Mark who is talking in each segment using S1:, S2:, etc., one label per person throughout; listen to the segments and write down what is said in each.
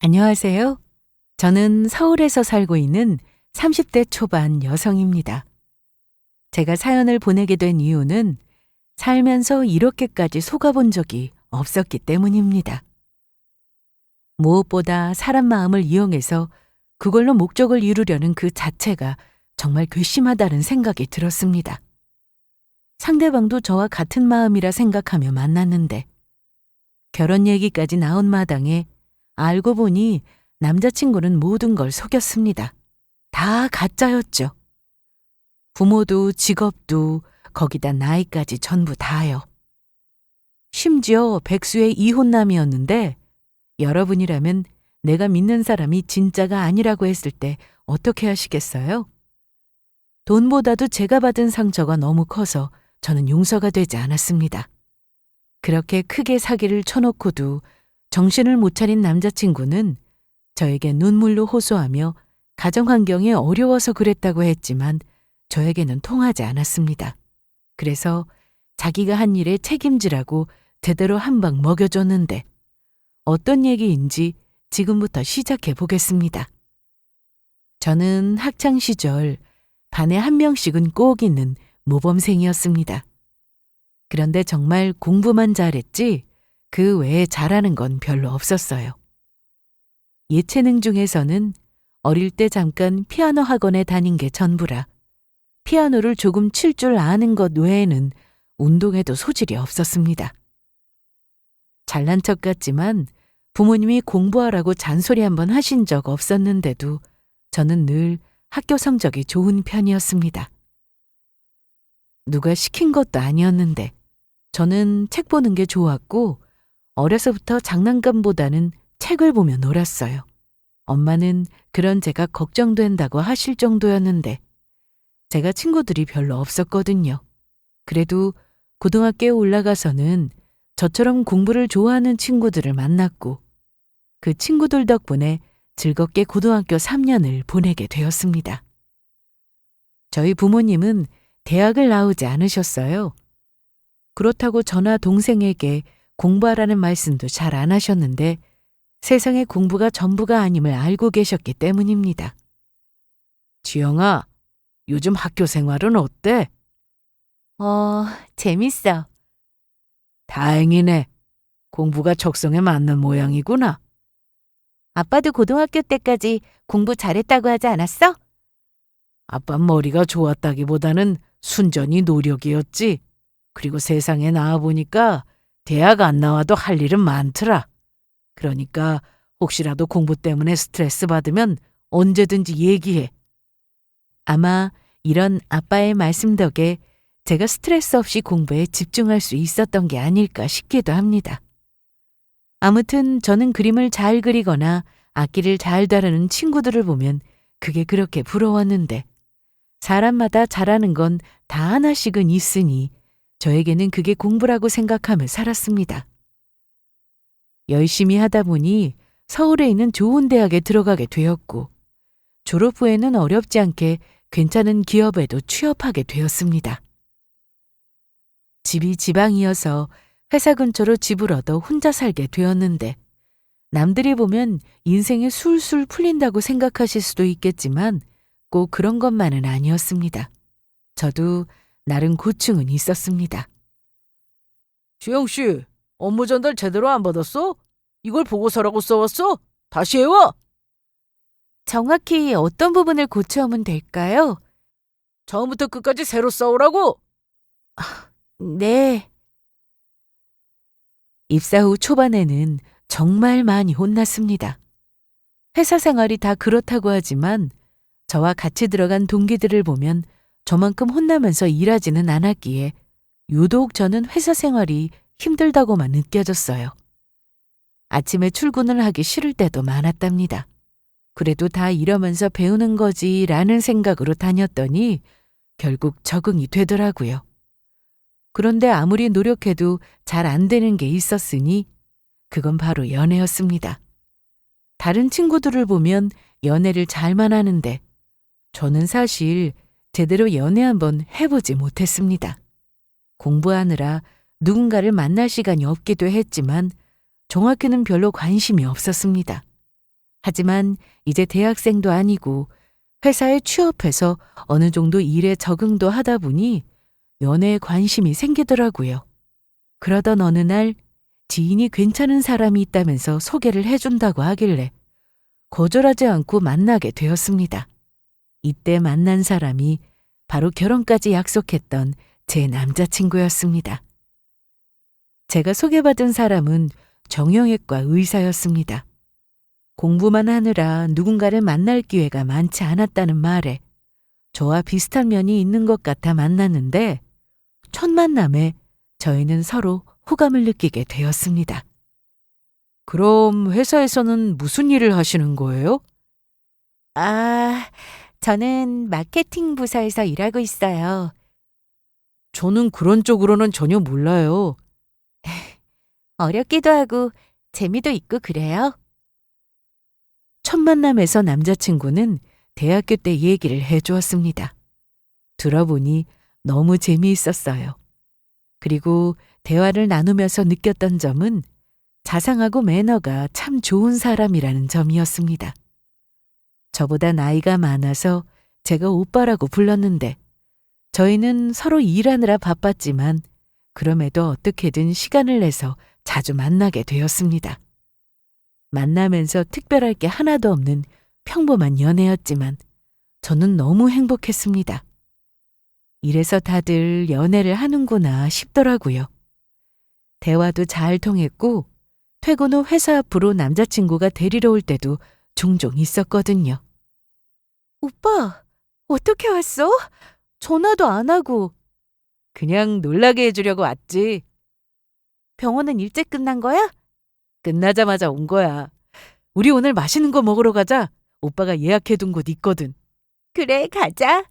S1: 안녕하세요. 저는 서울에서 살고 있는 30대 초반 여성입니다. 제가 사연을 보내게 된 이유는 살면서 이렇게까지 속아본 적이 없었기 때문입니다. 무엇보다 사람 마음을 이용해서 그걸로 목적을 이루려는 그 자체가 정말 괘씸하다는 생각이 들었습니다. 상대방도 저와 같은 마음이라 생각하며 만났는데 결혼 얘기까지 나온 마당에 알고 보니 남자친구는 모든 걸 속였습니다. 다 가짜였죠. 부모도 직업도 거기다 나이까지 전부 다요. 심지어 백수의 이혼남이었는데 여러분이라면 내가 믿는 사람이 진짜가 아니라고 했을 때 어떻게 하시겠어요? 돈보다도 제가 받은 상처가 너무 커서 저는 용서가 되지 않았습니다. 그렇게 크게 사기를 쳐놓고도 정신을 못 차린 남자친구는 저에게 눈물로 호소하며 가정환경이 어려워서 그랬다고 했지만 저에게는 통하지 않았습니다. 그래서 자기가 한 일에 책임지라고 제대로 한 방 먹여줬는데 어떤 얘기인지 지금부터 시작해 보겠습니다. 저는 학창 시절 반에 한 명씩은 꼭 있는 모범생이었습니다. 그런데 정말 공부만 잘했지 그 외에 잘하는 건 별로 없었어요. 예체능 중에서는 어릴 때 잠깐 피아노 학원에 다닌 게 전부라 피아노를 조금 칠 줄 아는 것 외에는 운동에도 소질이 없었습니다. 잘난 척 같지만 부모님이 공부하라고 잔소리 한번 하신 적 없었는데도 저는 늘 학교 성적이 좋은 편이었습니다. 누가 시킨 것도 아니었는데 저는 책 보는 게 좋았고 어려서부터 장난감보다는 책을 보며 놀았어요. 엄마는 그런 제가 걱정된다고 하실 정도였는데 제가 친구들이 별로 없었거든요. 그래도 고등학교에 올라가서는 저처럼 공부를 좋아하는 친구들을 만났고 그 친구들 덕분에 즐겁게 고등학교 3년을 보내게 되었습니다. 저희 부모님은 대학을 나오지 않으셨어요. 그렇다고 저나 동생에게 공부하라는 말씀도 잘 안 하셨는데 세상에 공부가 전부가 아님을 알고 계셨기 때문입니다. 지영아, 요즘 학교 생활은 어때? 재밌어. 다행이네. 공부가 적성에 맞는 모양이구나. 아빠도 고등학교 때까지 공부 잘했다고 하지 않았어? 아빠 머리가 좋았다기보다는 순전히 노력이었지. 그리고 세상에 나와보니까 대학 안 나와도 할 일은 많더라. 그러니까 혹시라도 공부 때문에 스트레스 받으면 언제든지 얘기해. 아마 이런 아빠의 말씀 덕에 제가 스트레스 없이 공부에 집중할 수 있었던 게 아닐까 싶기도 합니다. 아무튼 저는 그림을 잘 그리거나 악기를 잘 다루는 친구들을 보면 그게 그렇게 부러웠는데 사람마다 잘하는 건 다 하나씩은 있으니 저에게는 그게 공부라고 생각하며 살았습니다. 열심히 하다 보니 서울에 있는 좋은 대학에 들어가게 되었고 졸업 후에는 어렵지 않게 괜찮은 기업에도 취업하게 되었습니다. 집이 지방이어서 회사 근처로 집을 얻어 혼자 살게 되었는데 남들이 보면 인생이 술술 풀린다고 생각하실 수도 있겠지만 꼭 그런 것만은 아니었습니다. 저도 나름 고충은 있었습니다.
S2: 지영씨, 업무 전달 제대로 안 받았어? 이걸 보고서라고 써왔어? 다시 해와!
S1: 정확히 어떤 부분을 고쳐오면 될까요?
S2: 처음부터 끝까지 새로 써오라고!
S1: 네. 입사 후 초반에는 정말 많이 혼났습니다. 회사 생활이 다 그렇다고 하지만 저와 같이 들어간 동기들을 보면 저만큼 혼나면서 일하지는 않았기에 유독 저는 회사 생활이 힘들다고만 느껴졌어요. 아침에 출근을 하기 싫을 때도 많았답니다. 그래도 다 이러면서 배우는 거지라는 생각으로 다녔더니 결국 적응이 되더라고요. 그런데 아무리 노력해도 잘 안 되는 게 있었으니 그건 바로 연애였습니다. 다른 친구들을 보면 연애를 잘만 하는데 저는 사실 제대로 연애 한번 해보지 못했습니다. 공부하느라 누군가를 만날 시간이 없기도 했지만 정확히는 별로 관심이 없었습니다. 하지만 이제 대학생도 아니고 회사에 취업해서 어느 정도 일에 적응도 하다 보니 연애에 관심이 생기더라고요. 그러던 어느 날 지인이 괜찮은 사람이 있다면서 소개를 해준다고 하길래 거절하지 않고 만나게 되었습니다. 이때 만난 사람이 바로 결혼까지 약속했던 제 남자친구였습니다. 제가 소개받은 사람은 정형외과 의사였습니다. 공부만 하느라 누군가를 만날 기회가 많지 않았다는 말에 저와 비슷한 면이 있는 것 같아 만났는데 첫 만남에 저희는 서로 호감을 느끼게 되었습니다.
S2: 그럼 회사에서는 무슨 일을 하시는 거예요?
S1: 저는 마케팅 부서에서 일하고 있어요.
S2: 저는 그런 쪽으로는 전혀 몰라요.
S1: 어렵기도 하고 재미도 있고 그래요. 첫 만남에서 남자친구는 대학교 때 얘기를 해주었습니다. 들어보니 너무 재미있었어요. 그리고 대화를 나누면서 느꼈던 점은 자상하고 매너가 참 좋은 사람이라는 점이었습니다. 저보다 나이가 많아서 제가 오빠라고 불렀는데 저희는 서로 일하느라 바빴지만 그럼에도 어떻게든 시간을 내서 자주 만나게 되었습니다. 만나면서 특별할 게 하나도 없는 평범한 연애였지만 저는 너무 행복했습니다. 이래서 다들 연애를 하는구나 싶더라고요. 대화도 잘 통했고 퇴근 후 회사 앞으로 남자친구가 데리러 올 때도 종종 있었거든요. 오빠, 어떻게 왔어? 전화도 안 하고.
S2: 그냥 놀라게 해주려고 왔지.
S1: 병원은 일찍 끝난 거야?
S2: 끝나자마자 온 거야. 우리 오늘 맛있는 거 먹으러 가자. 오빠가 예약해둔 곳 있거든.
S1: 그래, 가자.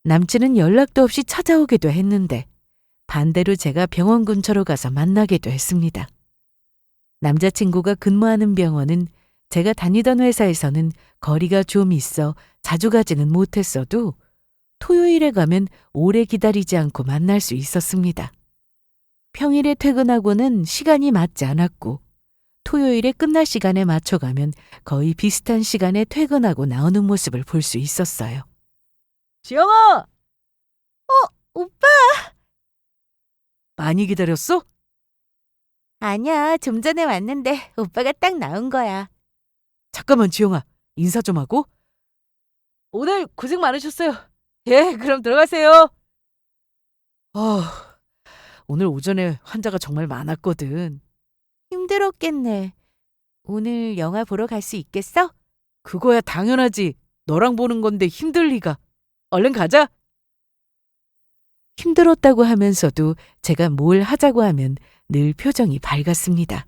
S1: 남친은 연락도 없이 찾아오기도 했는데 반대로 제가 병원 근처로 가서 만나기도 했습니다. 남자친구가 근무하는 병원은 제가 다니던 회사에서는 거리가 좀 있어 자주 가지는 못했어도 토요일에 가면 오래 기다리지 않고 만날 수 있었습니다. 평일에 퇴근하고는 시간이 맞지 않았고 토요일에 끝날 시간에 맞춰 가면 거의 비슷한 시간에 퇴근하고 나오는 모습을 볼 수 있었어요.
S2: 지영아!
S1: 오빠!
S2: 많이 기다렸어?
S1: 아니야, 좀 전에 왔는데 오빠가 딱 나온 거야.
S2: 잠깐만 지영아, 인사 좀 하고. 오늘 고생 많으셨어요. 예, 그럼 들어가세요. 오늘 오전에 환자가 정말 많았거든.
S1: 힘들었겠네. 오늘 영화 보러 갈 수 있겠어?
S2: 그거야 당연하지. 너랑 보는 건데 힘들 리가. 얼른 가자.
S1: 힘들었다고 하면서도 제가 뭘 하자고 하면 늘 표정이 밝았습니다.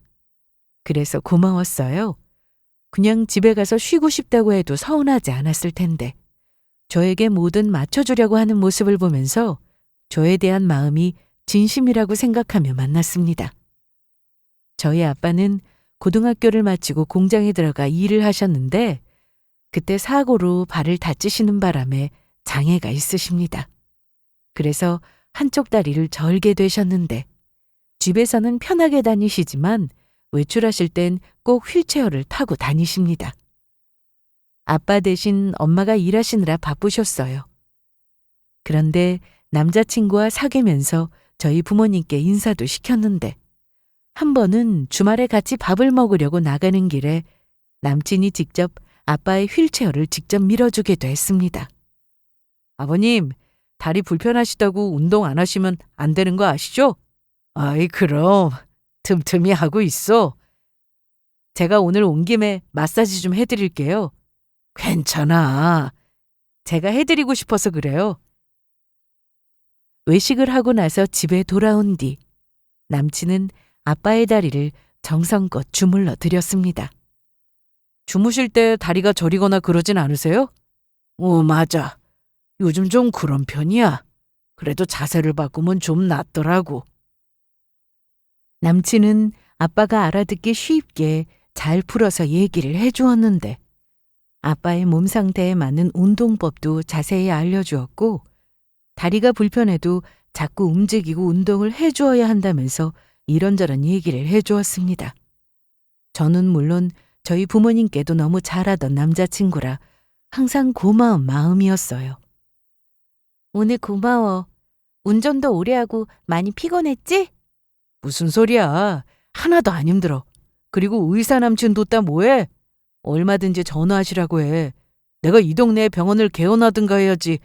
S1: 그래서 고마웠어요. 그냥 집에 가서 쉬고 싶다고 해도 서운하지 않았을 텐데 저에게 뭐든 맞춰주려고 하는 모습을 보면서 저에 대한 마음이 진심이라고 생각하며 만났습니다. 저희 아빠는 고등학교를 마치고 공장에 들어가 일을 하셨는데 그때 사고로 발을 다치시는 바람에 장애가 있으십니다. 그래서 한쪽 다리를 절게 되셨는데 집에서는 편하게 다니시지만 외출하실 땐 꼭 휠체어를 타고 다니십니다. 아빠 대신 엄마가 일하시느라 바쁘셨어요. 그런데 남자친구와 사귀면서 저희 부모님께 인사도 시켰는데 한 번은 주말에 같이 밥을 먹으려고 나가는 길에 남친이 직접 아빠의 휠체어를 직접 밀어주기도 했습니다.
S2: 아버님, 다리 불편하시다고 운동 안 하시면 안 되는 거 아시죠? 아이, 그럼 틈틈이 하고 있어. 제가 오늘 온 김에 마사지 좀 해드릴게요. 괜찮아. 제가 해드리고 싶어서 그래요.
S1: 외식을 하고 나서 집에 돌아온 뒤 남친은 아빠의 다리를 정성껏 주물러 드렸습니다.
S2: 주무실 때 다리가 저리거나 그러진 않으세요? 맞아. 요즘 좀 그런 편이야. 그래도 자세를 바꾸면 좀 낫더라고.
S1: 남친은 아빠가 알아듣기 쉽게 잘 풀어서 얘기를 해주었는데 아빠의 몸 상태에 맞는 운동법도 자세히 알려주었고 다리가 불편해도 자꾸 움직이고 운동을 해주어야 한다면서 이런저런 얘기를 해주었습니다. 저는 물론
S2: 저희 부모님께도 너무 잘하던 남자친구라 항상 고마운 마음이었어요.
S1: 오늘 고마워. 운전도 오래 하고 많이 피곤했지?
S2: 무슨 소리야. 하나도 안 힘들어. 그리고 의사 남친 뒀다 뭐해? 얼마든지 전화하시라고 해. 내가 이 동네에 병원을 개원하든가 해야지.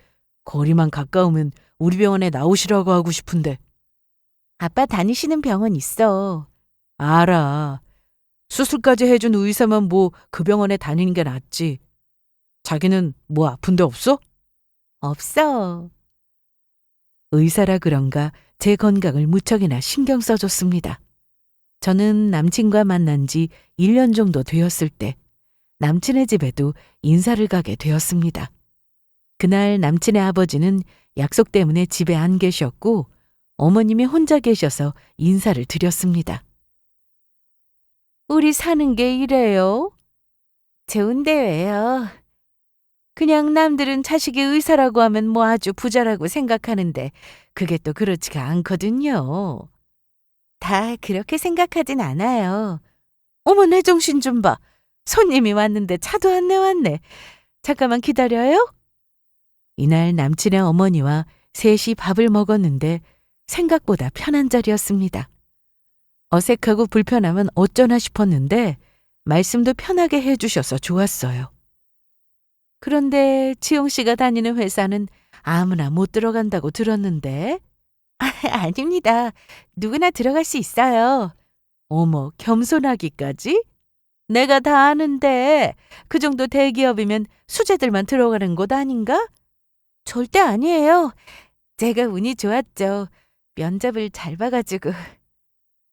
S2: 거리만 가까우면 우리 병원에 나오시라고 하고 싶은데.
S1: 아빠 다니시는 병원 있어.
S2: 알아. 수술까지 해준 의사만 뭐 그 병원에 다니는 게 낫지. 자기는 뭐 아픈 데 없어?
S1: 없어.
S2: 의사라 그런가 제 건강을 무척이나 신경 써줬습니다. 저는 남친과 만난 지 1년 정도 되었을 때 남친의 집에도 인사를 가게 되었습니다. 그날 남친의 아버지는 약속 때문에 집에 안 계셨고 어머님이 혼자 계셔서 인사를 드렸습니다.
S1: 우리 사는 게 이래요? 좋은데 왜요? 그냥 남들은 자식이 의사라고 하면 뭐 아주 부자라고 생각하는데 그게 또 그렇지가 않거든요. 다 그렇게 생각하진 않아요. 어머, 내 정신 좀 봐. 손님이 왔는데 차도 안 내왔네. 잠깐만 기다려요.
S2: 이날 남친의 어머니와 셋이 밥을 먹었는데 생각보다 편한 자리였습니다. 어색하고 불편하면 어쩌나 싶었는데 말씀도 편하게 해주셔서 좋았어요.
S1: 그런데 지용 씨가 다니는 회사는 아무나 못 들어간다고 들었는데. 아닙니다. 누구나 들어갈 수 있어요.
S2: 어머, 겸손하기까지?
S1: 내가 다 아는데 그 정도 대기업이면 수재들만 들어가는 곳 아닌가? 절대 아니에요. 제가 운이 좋았죠. 면접을 잘 봐가지고.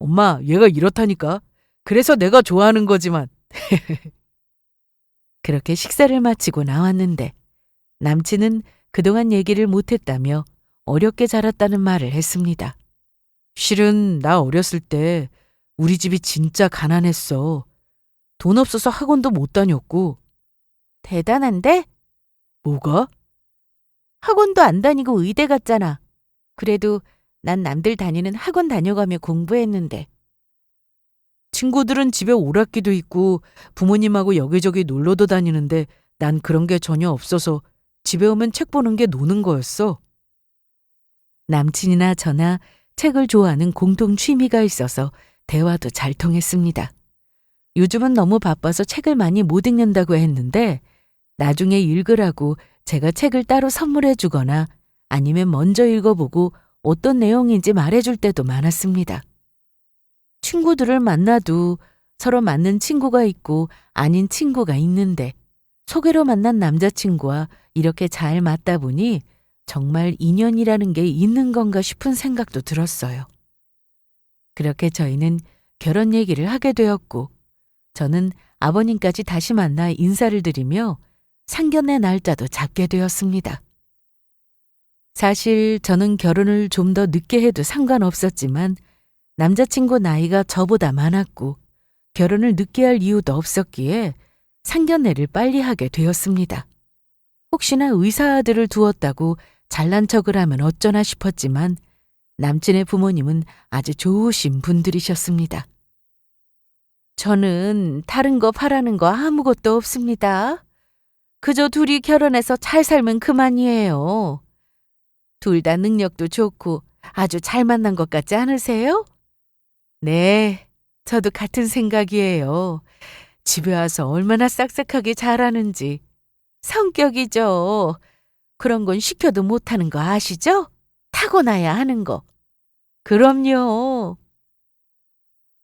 S2: 엄마, 얘가 이렇다니까. 그래서 내가 좋아하는 거지만. 그렇게 식사를 마치고 나왔는데 남친은 그동안 얘기를 못했다며 어렵게 자랐다는 말을 했습니다. 실은 나 어렸을 때 우리 집이 진짜 가난했어. 돈 없어서 학원도 못 다녔고.
S1: 대단한데?
S2: 뭐가?
S1: 학원도 안 다니고 의대 갔잖아. 그래도 난 남들 다니는 학원 다녀가며 공부했는데.
S2: 친구들은 집에 오락기도 있고 부모님하고 여기저기 놀러도 다니는데 난 그런 게 전혀 없어서 집에 오면 책 보는 게 노는 거였어. 남친이나 저나 책을 좋아하는 공통 취미가 있어서 대화도 잘 통했습니다. 요즘은 너무 바빠서 책을 많이 못 읽는다고 했는데 나중에 읽으라고 제가 책을 따로 선물해 주거나 아니면 먼저 읽어보고 어떤 내용인지 말해줄 때도 많았습니다. 친구들을 만나도 서로 맞는 친구가 있고 아닌 친구가 있는데 소개로 만난 남자친구와 이렇게 잘 맞다 보니 정말 인연이라는 게 있는 건가 싶은 생각도 들었어요. 그렇게 저희는 결혼 얘기를 하게 되었고 저는 아버님까지 다시 만나 인사를 드리며 상견례 날짜도 잡게 되었습니다. 사실 저는 결혼을 좀 더 늦게 해도 상관없었지만 남자친구 나이가 저보다 많았고 결혼을 늦게 할 이유도 없었기에 상견례를 빨리 하게 되었습니다. 혹시나 의사 아들을 두었다고 잘난 척을 하면 어쩌나 싶었지만 남친의 부모님은 아주 좋으신 분들이셨습니다.
S1: 저는 다른 거 바라는 거 아무것도 없습니다. 그저 둘이 결혼해서 잘 살면 그만이에요. 둘 다 능력도 좋고 아주 잘 만난 것 같지 않으세요? 네, 저도 같은 생각이에요. 집에 와서 얼마나 싹싹하게 잘하는지. 성격이죠. 그런 건 시켜도 못하는 거 아시죠? 타고나야 하는 거. 그럼요.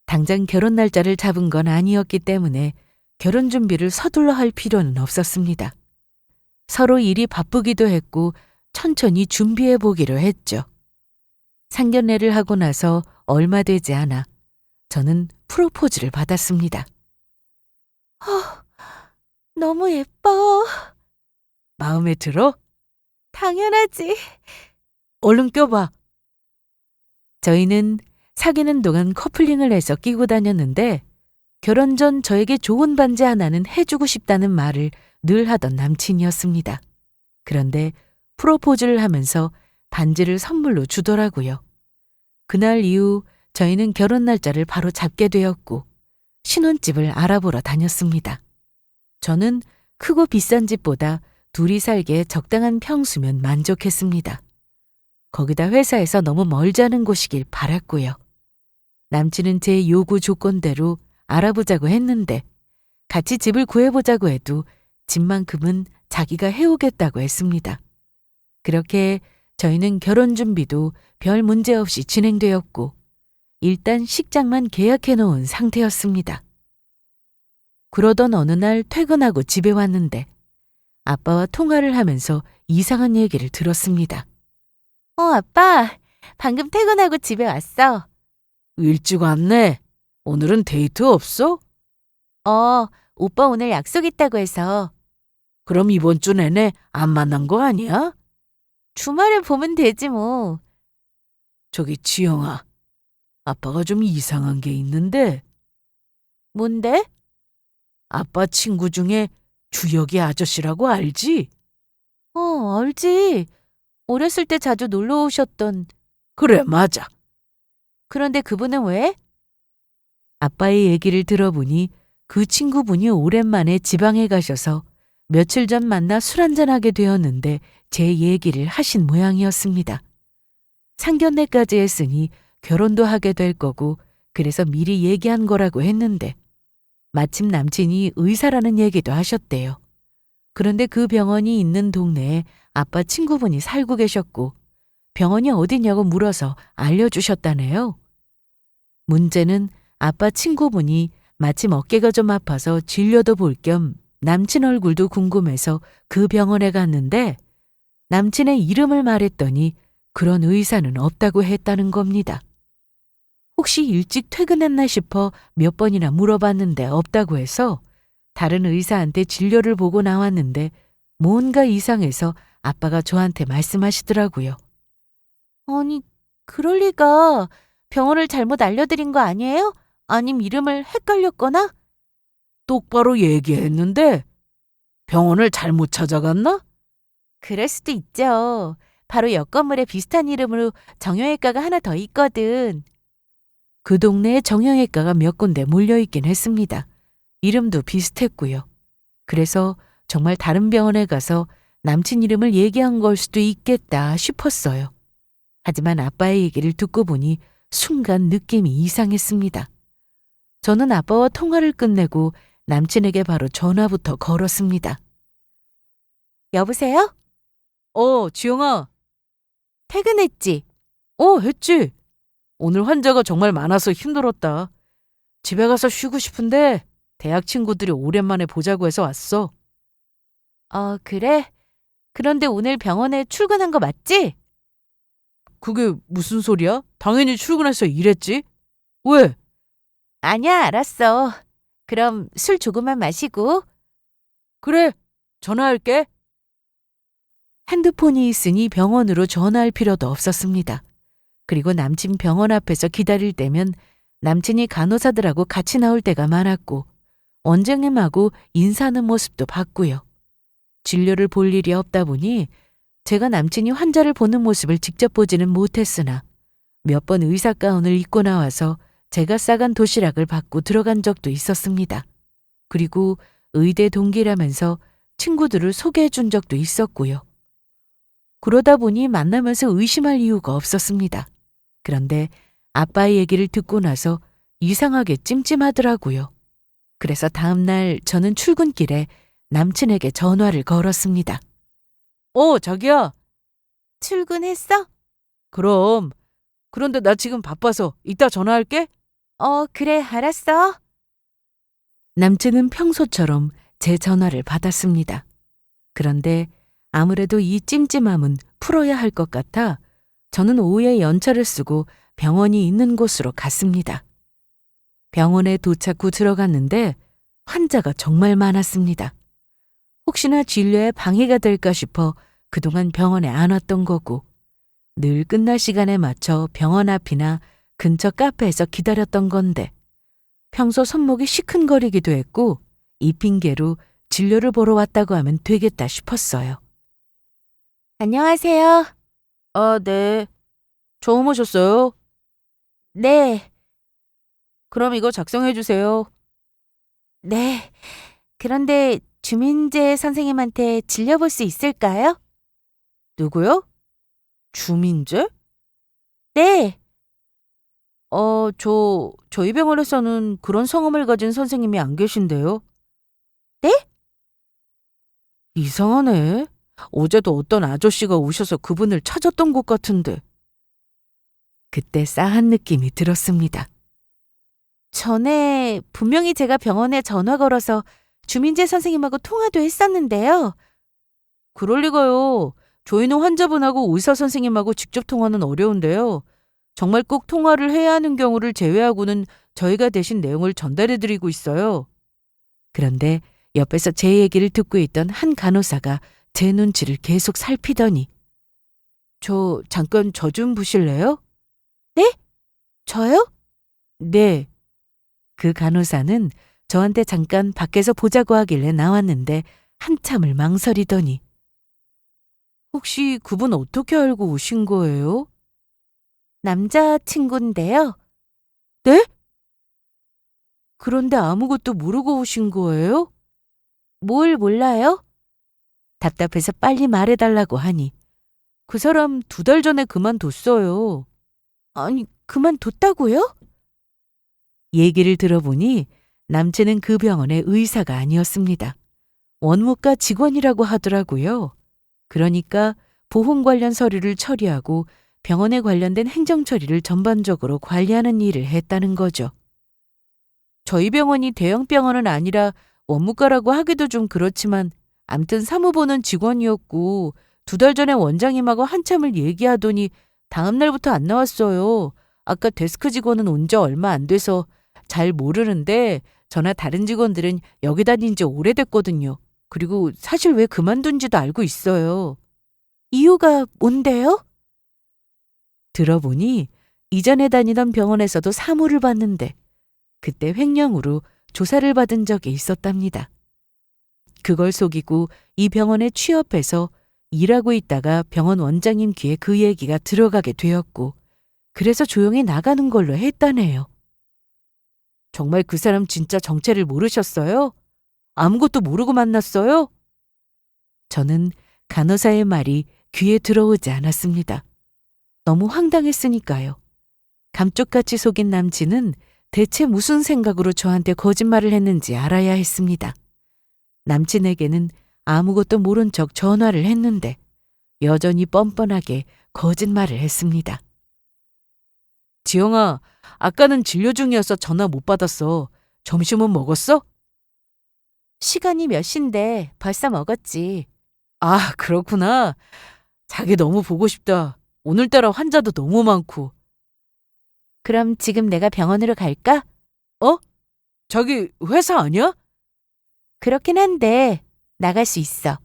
S2: 당장 결혼 날짜를 잡은 건 아니었기 때문에 결혼 준비를 서둘러 할 필요는 없었습니다. 서로 일이 바쁘기도 했고 천천히 준비해 보기로 했죠. 상견례를 하고 나서 얼마 되지 않아 저는 프로포즈를 받았습니다.
S1: 너무 예뻐.
S2: 마음에 들어?
S1: 당연하지.
S2: 얼른 껴봐. 저희는 사귀는 동안 커플링을 해서 끼고 다녔는데 결혼 전 저에게 좋은 반지 하나는 해주고 싶다는 말을 늘 하던 남친이었습니다. 그런데 프로포즈를 하면서 반지를 선물로 주더라고요. 그날 이후 저희는 결혼 날짜를 바로 잡게 되었고
S1: 신혼집을 알아보러 다녔습니다. 저는 크고 비싼 집보다 둘이 살기에 적당한 평수면 만족했습니다. 거기다 회사에서 너무 멀지 않은 곳이길 바랐고요. 남친은 제 요구 조건대로 알아보자고 했는데 같이 집을 구해보자고 해도 집만큼은 자기가 해오겠다고 했습니다. 그렇게 저희는 결혼 준비도 별 문제 없이 진행되었고 일단 식장만 계약해 놓은 상태였습니다. 그러던 어느 날 퇴근하고 집에 왔는데 아빠와 통화를 하면서 이상한 얘기를 들었습니다. 아빠, 방금 퇴근하고 집에 왔어.
S2: 일찍 왔네. 오늘은 데이트 없어?
S1: 오빠 오늘 약속 있다고 해서.
S2: 그럼 이번 주 내내 안 만난 거 아니야?
S1: 주말에 보면 되지 뭐.
S2: 저기 지영아, 아빠가 좀 이상한 게 있는데
S1: 뭔데?
S2: 아빠 친구 중에 주혁이 아저씨라고 알지?
S1: 알지. 어렸을 때 자주 놀러 오셨던.
S2: 그래, 맞아.
S1: 그런데 그분은 왜?
S2: 아빠의 얘기를 들어보니 그 친구분이 오랜만에 지방에 가셔서 며칠 전 만나 술 한잔하게 되었는데 제 얘기를 하신 모양이었습니다. 상견례까지 했으니 결혼도 하게 될 거고 그래서 미리 얘기한 거라고 했는데 마침 남친이 의사라는 얘기도 하셨대요. 그런데 그 병원이 있는 동네에 아빠 친구분이 살고 계셨고 병원이 어디냐고 물어서 알려주셨다네요. 문제는 아빠 친구분이 마침 어깨가 좀 아파서 진료도 볼 겸 남친 얼굴도 궁금해서 그 병원에 갔는데 남친의 이름을 말했더니 그런 의사는 없다고 했다는 겁니다. 혹시 일찍 퇴근했나 싶어 몇 번이나 물어봤는데 없다고 해서 다른 의사한테 진료를 보고 나왔는데 뭔가 이상해서 아빠가 저한테 말씀하시더라고요. 아니, 그럴 리가. 병원을 잘못 알려드린 거 아니에요? 아님 이름을 헷갈렸거나? 똑바로 얘기했는데 병원을 잘못 찾아갔나?
S1: 그럴 수도 있죠. 바로 옆 건물에 비슷한 이름으로 정형외과가 하나 더 있거든.
S2: 그 동네에 정형외과가 몇 군데 몰려있긴 했습니다. 이름도 비슷했고요. 그래서 정말 다른 병원에 가서 남친 이름을 얘기한 걸 수도 있겠다 싶었어요. 하지만 아빠의 얘기를 듣고 보니 순간 느낌이 이상했습니다. 저는 아빠와 통화를 끝내고 남친에게 바로 전화부터 걸었습니다.
S1: 여보세요?
S2: 지영아.
S1: 퇴근했지?
S2: 했지. 오늘 환자가 정말 많아서 힘들었다. 집에 가서 쉬고 싶은데 대학 친구들이 오랜만에 보자고 해서 왔어.
S1: 그래? 그런데 오늘 병원에 출근한 거 맞지?
S2: 그게 무슨 소리야? 당연히 출근해서 일했지. 왜?
S1: 아니야, 알았어. 그럼 술 조금만 마시고.
S2: 그래, 전화할게. 핸드폰이 있으니 병원으로 전화할 필요도 없었습니다. 그리고 남친 병원 앞에서 기다릴 때면 남친이 간호사들하고 같이 나올 때가 많았고 원장님하고 인사하는 모습도 봤고요. 진료를 볼 일이 없다 보니 제가 남친이 환자를 보는 모습을 직접 보지는 못했으나 몇 번 의사 가운을 입고 나와서 제가 싸간 도시락을 받고 들어간 적도 있었습니다. 그리고 의대 동기라면서 친구들을 소개해 준 적도 있었고요. 그러다 보니 만나면서 의심할 이유가 없었습니다. 그런데 아빠의 얘기를 듣고 나서 이상하게 찜찜하더라고요. 그래서 다음 날 저는 출근길에 남친에게 전화를 걸었습니다. 자기야.
S1: 출근했어?
S2: 그럼. 그런데 나 지금 바빠서 이따 전화할게.
S1: 그래, 알았어.
S2: 남친은 평소처럼 제 전화를 받았습니다. 그런데 아무래도 이 찜찜함은 풀어야 할 것 같아 저는 오후에 연차를 쓰고 병원이 있는 곳으로 갔습니다. 병원에 도착 후 들어갔는데 환자가 정말 많았습니다. 혹시나 진료에 방해가 될까 싶어 그동안 병원에 안 왔던 거고 늘 끝날 시간에 맞춰 병원 앞이나 근처 카페에서 기다렸던 건데 평소 손목이 시큰거리기도 했고 이 핑계로 진료를 보러 왔다고 하면 되겠다 싶었어요.
S1: 안녕하세요.
S2: 네. 처음 오셨어요?
S1: 네.
S2: 그럼 이거 작성해 주세요.
S1: 네. 그런데 주민재 선생님한테 질려볼 수 있을까요?
S2: 누구요? 주민재?
S1: 네.
S2: 저희 병원에서는 그런 성함을 가진 선생님이 안 계신데요.
S1: 네?
S2: 이상하네. 어제도 어떤 아저씨가 오셔서 그분을 찾았던 것 같은데. 그때 싸한 느낌이 들었습니다.
S1: 전에 분명히 제가 병원에 전화 걸어서 주민재 선생님하고 통화도 했었는데요.
S2: 그럴 리가요. 저희는 환자분하고 의사 선생님하고 직접 통화는 어려운데요. 정말 꼭 통화를 해야 하는 경우를 제외하고는 저희가 대신 내용을 전달해드리고 있어요. 그런데 옆에서 제 얘기를 듣고 있던 한 간호사가 제 눈치를 계속 살피더니 잠깐 저 좀 보실래요?
S1: 네? 저요?
S2: 네. 그 간호사는 저한테 잠깐 밖에서 보자고 하길래 나왔는데 한참을 망설이더니 혹시 그분 어떻게 알고 오신 거예요?
S1: 남자친구인데요.
S2: 네? 그런데 아무것도 모르고 오신 거예요?
S1: 뭘 몰라요?
S2: 답답해서 빨리 말해달라고 하니 그 사람 2달 전에 그만뒀어요.
S1: 아니, 그만뒀다고요?
S2: 얘기를 들어보니 남친은 그 병원의 의사가 아니었습니다. 원무과 직원이라고 하더라고요. 그러니까 보험 관련 서류를 처리하고 병원에 관련된 행정 처리를 전반적으로 관리하는 일을 했다는 거죠. 저희 병원이 대형 병원은 아니라 원무과라고 하기도 좀 그렇지만 암튼 사무보는 직원이었고 2달 전에 원장님하고 한참을 얘기하더니 다음 날부터 안 나왔어요. 아까 데스크 직원은 온 지 얼마 안 돼서 잘 모르는데 저나 다른 직원들은 여기 다닌 지 오래됐거든요. 그리고 사실 왜 그만둔지도 알고 있어요.
S1: 이유가 뭔데요?
S2: 들어보니 이전에 다니던 병원에서도 사무를 봤는데 그때 횡령으로 조사를 받은 적이 있었답니다. 그걸 속이고 이 병원에 취업해서 일하고 있다가 병원 원장님 귀에 그 얘기가 들어가게 되었고 그래서 조용히 나가는 걸로 했다네요. 정말 그 사람 진짜 정체를 모르셨어요? 아무것도 모르고 만났어요? 저는 간호사의 말이 귀에 들어오지 않았습니다. 너무 황당했으니까요. 감쪽같이 속인 남친은 대체 무슨 생각으로 저한테 거짓말을 했는지 알아야 했습니다. 남친에게는 아무것도 모른 척 전화를 했는데 여전히 뻔뻔하게 거짓말을 했습니다. 지영아, 아까는 진료 중이어서 전화 못 받았어. 점심은 먹었어?
S1: 시간이 몇 시인데 벌써 먹었지.
S2: 아, 그렇구나. 자기 너무 보고 싶다. 오늘따라 환자도 너무 많고.
S1: 그럼 지금 내가 병원으로 갈까?
S2: 어? 자기 회사 아니야?
S1: 그렇긴 한데 나갈 수 있어.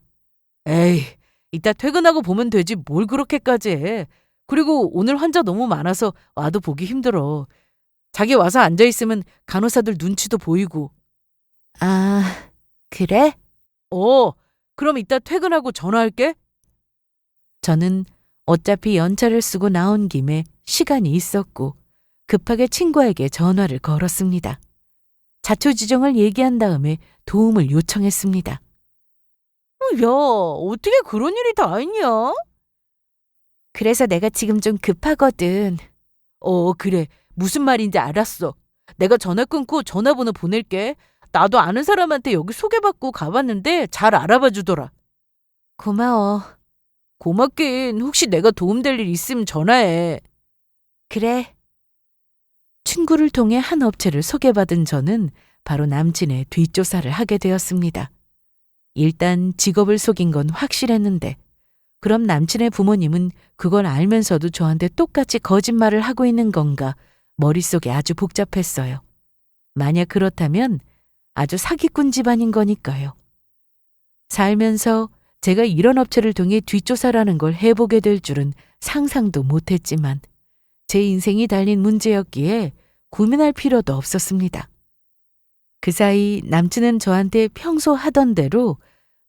S2: 에이, 이따 퇴근하고 보면 되지 뭘 그렇게까지 해. 그리고 오늘 환자 너무 많아서 와도 보기 힘들어. 자기 와서 앉아있으면 간호사들 눈치도 보이고.
S1: 아, 그래?
S2: 그럼 이따 퇴근하고 전화할게. 저는 어차피 연차를 쓰고 나온 김에 시간이 있었고 급하게 친구에게 전화를 걸었습니다. 자초지종을 얘기한 다음에 도움을 요청했습니다. 야, 어떻게 그런 일이 다 있냐?
S1: 그래서 내가 지금 좀 급하거든.
S2: 그래. 무슨 말인지 알았어. 내가 전화 끊고 전화번호 보낼게. 나도 아는 사람한테 여기 소개받고 가봤는데 잘 알아봐 주더라.
S1: 고마워.
S2: 고맙긴. 혹시 내가 도움될 일 있으면 전화해.
S1: 그래.
S2: 친구를 통해 한 업체를 소개받은 저는 바로 남친의 뒷조사를 하게 되었습니다. 일단 직업을 속인 건 확실했는데 그럼 남친의 부모님은 그걸 알면서도 저한테 똑같이 거짓말을 하고 있는 건가 머릿속에 아주 복잡했어요. 만약 그렇다면 아주 사기꾼 집안인 거니까요. 살면서 제가 이런 업체를 통해 뒷조사라는 걸 해보게 될 줄은 상상도 못했지만 제 인생이 달린 문제였기에 고민할 필요도 없었습니다. 그 사이 남친은 저한테 평소 하던 대로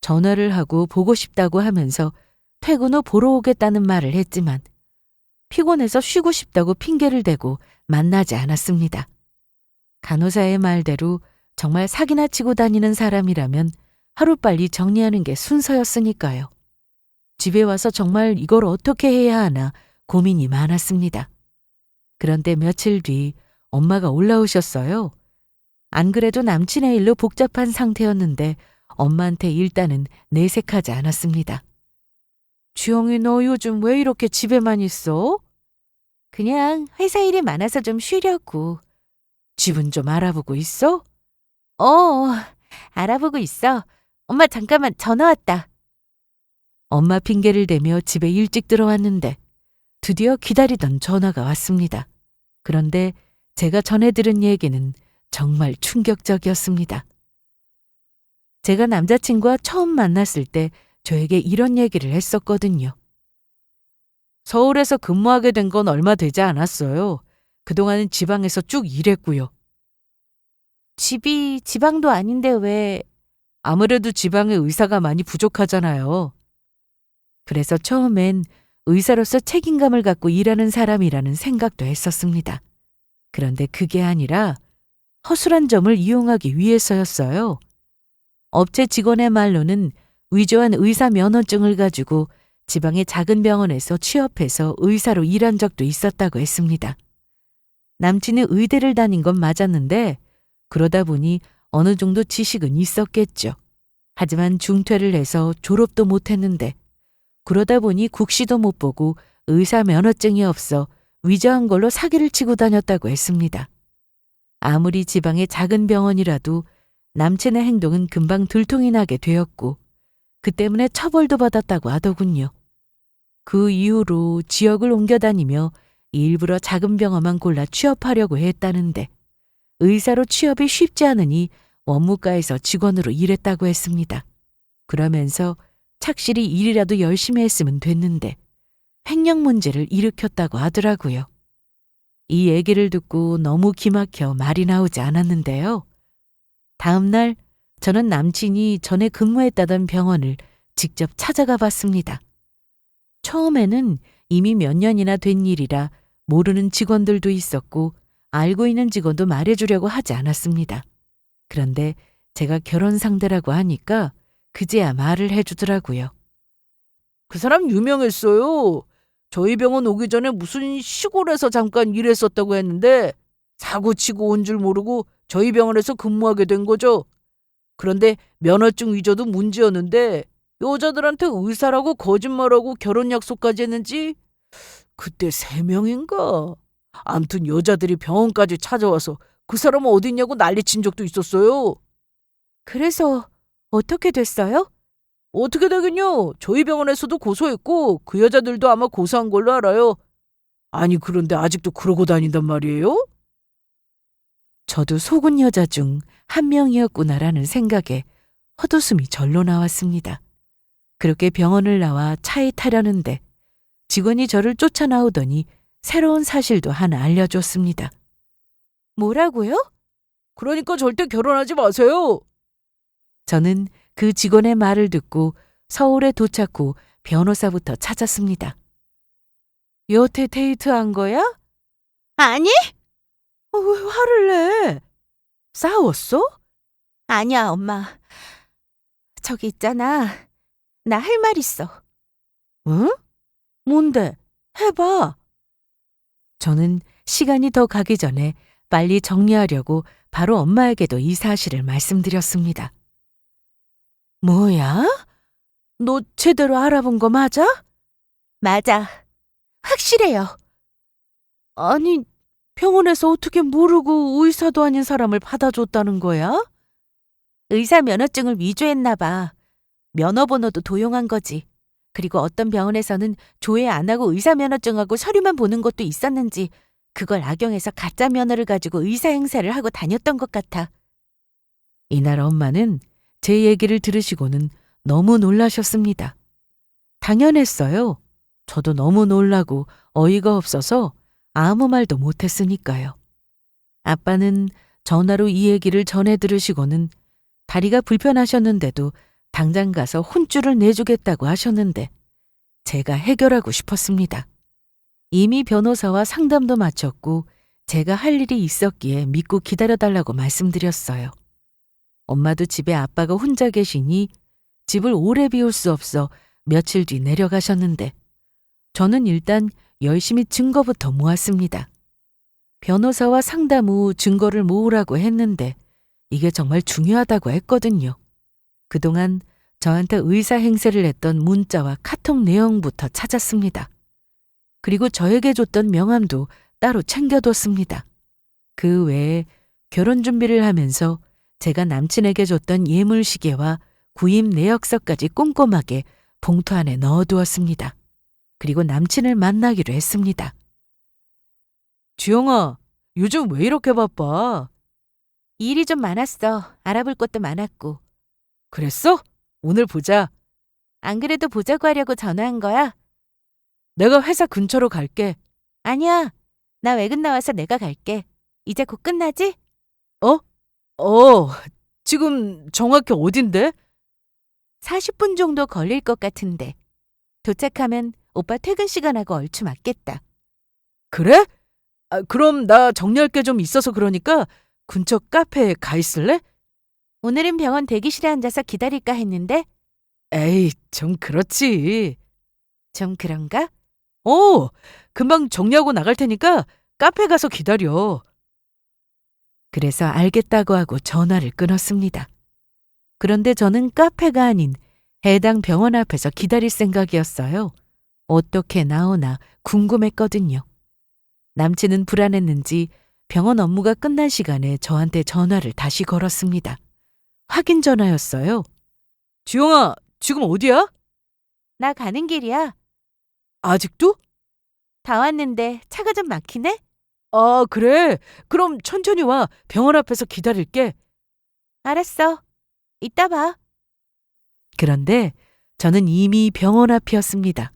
S2: 전화를 하고 보고 싶다고 하면서 퇴근 후 보러 오겠다는 말을 했지만 피곤해서 쉬고 싶다고 핑계를 대고 만나지 않았습니다. 간호사의 말대로
S1: 정말 사기나 치고 다니는 사람이라면 하루빨리 정리하는 게 순서였으니까요. 집에 와서 정말 이걸 어떻게 해야 하나 고민이 많았습니다. 그런데 며칠 뒤 엄마가 올라오셨어요. 안 그래도 남친의 일로 복잡한 상태였는데 엄마한테 일단은 내색하지 않았습니다. 주영이 너 요즘 왜 이렇게 집에만 있어? 그냥 회사 일이 많아서 좀 쉬려고. 집은 좀 알아보고 있어? 알아보고 있어. 엄마 잠깐만 전화 왔다. 엄마 핑계를 대며 집에 일찍 들어왔는데 드디어 기다리던 전화가 왔습니다. 그런데 제가 전해 들은 얘기는 정말 충격적이었습니다. 제가 남자친구와 처음 만났을 때 저에게 이런 얘기를 했었거든요. 서울에서 근무하게 된 건 얼마 되지 않았어요. 그동안은 지방에서 쭉 일했고요. 집이 지방도 아닌데 왜? 아무래도 지방에 의사가 많이 부족하잖아요. 그래서 처음엔 의사로서 책임감을 갖고 일하는 사람이라는 생각도 했었습니다. 그런데 그게 아니라 허술한 점을 이용하기 위해서였어요. 업체 직원의 말로는 위조한 의사 면허증을 가지고 지방의 작은 병원에서 취업해서 의사로 일한 적도 있었다고 했습니다. 남친이 의대를 다닌 건 맞았는데 그러다 보니 어느 정도 지식은 있었겠죠. 하지만 중퇴를 해서 졸업도 못했는데 그러다 보니 국시도 못 보고 의사 면허증이 없어 위조한 걸로 사기를 치고 다녔다고 했습니다. 아무리 지방의 작은 병원이라도 남친의 행동은 금방 들통이 나게 되었고 그 때문에 처벌도 받았다고 하더군요. 그 이후로 지역을 옮겨 다니며 일부러 작은 병원만 골라 취업하려고 했다는데 의사로 취업이 쉽지 않으니 원무과에서 직원으로 일했다고 했습니다. 그러면서 착실히 일이라도 열심히 했으면 됐는데 횡령 문제를 일으켰다고 하더라고요. 이 얘기를 듣고 너무 기막혀 말이 나오지 않았는데요. 다음 날 저는 남친이 전에 근무했다던 병원을 직접 찾아가 봤습니다. 처음에는 이미 몇 년이나 된 일이라 모르는 직원들도 있었고 알고 있는 직원도 말해주려고 하지 않았습니다. 그런데 제가 결혼 상대라고 하니까 그제야 말을 해주더라고요. 그 사람 유명했어요. 저희 병원 오기 전에 무슨 시골에서 잠깐 일했었다고 했는데 사고 치고 온 줄 모르고 저희 병원에서 근무하게 된 거죠. 그런데 면허증 위조도 문제였는데 여자들한테 의사라고 거짓말하고 결혼 약속까지 했는지 그때 3명인가? 암튼 여자들이 병원까지 찾아와서 그 사람은 어딨냐고 난리친 적도 있었어요. 그래서 어떻게 됐어요? 어떻게 되긴요. 저희 병원에서도 고소했고 그 여자들도 아마 고소한 걸로 알아요. 아니 그런데 아직도 그러고 다닌단 말이에요? 저도 속은 여자 중 한 명이었구나라는 생각에 헛웃음이 절로 나왔습니다. 그렇게 병원을 나와 차에 타려는데 직원이 저를 쫓아 나오더니 새로운 사실도 하나 알려줬습니다. 뭐라고요? 그러니까 절대 결혼하지 마세요. 저는 그 직원의 말을 듣고 서울에 도착 후 변호사부터 찾았습니다. 여태 데이트한 거야? 아니? 왜 화를 내? 싸웠어? 아니야, 엄마. 저기 있잖아. 나 할 말 있어. 응? 뭔데? 해봐. 저는 시간이 더 가기 전에 빨리 정리하려고 바로 엄마에게도 이 사실을 말씀드렸습니다. 뭐야? 너 제대로 알아본 거 맞아? 맞아. 확실해요. 아니, 병원에서 어떻게 모르고 의사도 아닌 사람을 받아줬다는 거야? 의사 면허증을 위조했나 봐. 면허번호도 도용한 거지. 그리고 어떤 병원에서는 조회 안 하고 의사 면허증하고 서류만 보는 것도 있었는지 그걸 악용해서 가짜 면허를 가지고 의사 행세를 하고 다녔던 것 같아. 이날 엄마는 제 얘기를 들으시고는 너무 놀라셨습니다. 당연했어요. 저도 너무 놀라고 어이가 없어서 아무 말도 못했으니까요. 아빠는 전화로 이 얘기를 전해 들으시고는 다리가 불편하셨는데도 당장 가서 혼쭐을 내주겠다고 하셨는데 제가 해결하고 싶었습니다. 이미 변호사와 상담도 마쳤고 제가 할 일이 있었기에 믿고 기다려달라고 말씀드렸어요.
S2: 엄마도 집에 아빠가 혼자 계시니 집을 오래 비울 수 없어 며칠 뒤 내려가셨는데 저는 일단 열심히 증거부터 모았습니다. 변호사와 상담 후 증거를 모으라고 했는데 이게 정말 중요하다고 했거든요. 그동안 저한테 의사 행세를 했던 문자와 카톡 내용부터 찾았습니다. 그리고 저에게 줬던 명함도 따로 챙겨뒀습니다. 그 외에 결혼 준비를 하면서 제가 남친에게 줬던 예물 시계와 구입 내역서까지 꼼꼼하게 봉투 안에 넣어두었습니다. 그리고 남친을 만나기로 했습니다. 주영아, 요즘 왜 이렇게 바빠?
S1: 일이 좀 많았어. 알아볼 것도 많았고.
S2: 그랬어? 오늘 보자.
S1: 안 그래도 보자고 하려고 전화한 거야?
S2: 내가 회사 근처로 갈게.
S1: 아니야. 나 외근 나와서 내가 갈게. 이제 곧 끝나지?
S2: 지금 정확히 어딘데?
S1: 40분 정도 걸릴 것 같은데. 도착하면 오빠 퇴근 시간하고 얼추 맞겠다.
S2: 그래? 그럼 나 정리할 게 좀 있어서 그러니까 근처 카페에 가 있을래?
S1: 오늘은 병원 대기실에 앉아서 기다릴까 했는데
S2: 에이, 좀 그렇지.
S1: 좀 그런가?
S2: 금방 정리하고 나갈 테니까 카페 가서 기다려. 그래서 알겠다고 하고 전화를 끊었습니다. 그런데 저는 카페가 아닌 해당 병원 앞에서 기다릴 생각이었어요. 어떻게 나오나 궁금했거든요. 남친은 불안했는지 병원 업무가 끝난 시간에 저한테 전화를 다시 걸었습니다. 확인 전화였어요. 주영아, 지금 어디야?
S1: 나 가는 길이야.
S2: 아직도?
S1: 다 왔는데 차가 좀 막히네?
S2: 아, 그래. 그럼 천천히 와. 병원 앞에서 기다릴게.
S1: 알았어. 이따 봐.
S2: 그런데 저는 이미 병원 앞이었습니다.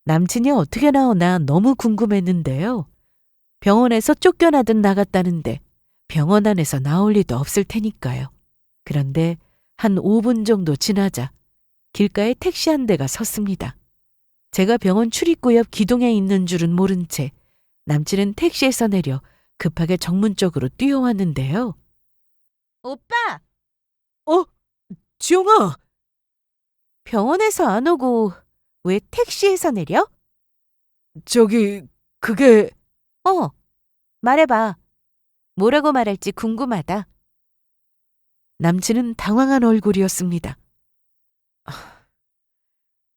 S2: 남친이 어떻게 나오나 너무 궁금했는데요. 병원에서 쫓겨나듯 나갔다는데 병원 안에서 나올 리도 없을 테니까요. 그런데 한 5분 정도 지나자 길가에 택시 한 대가 섰습니다. 제가 병원 출입구 옆 기둥에 있는 줄은 모른 채 남친은 택시에서 내려 급하게 정문 쪽으로 뛰어왔는데요.
S1: 오빠!
S2: 지영아!
S1: 병원에서 안 오고 왜 택시에서 내려?
S2: 그게...
S1: 말해봐. 뭐라고 말할지 궁금하다.
S2: 남친은 당황한 얼굴이었습니다.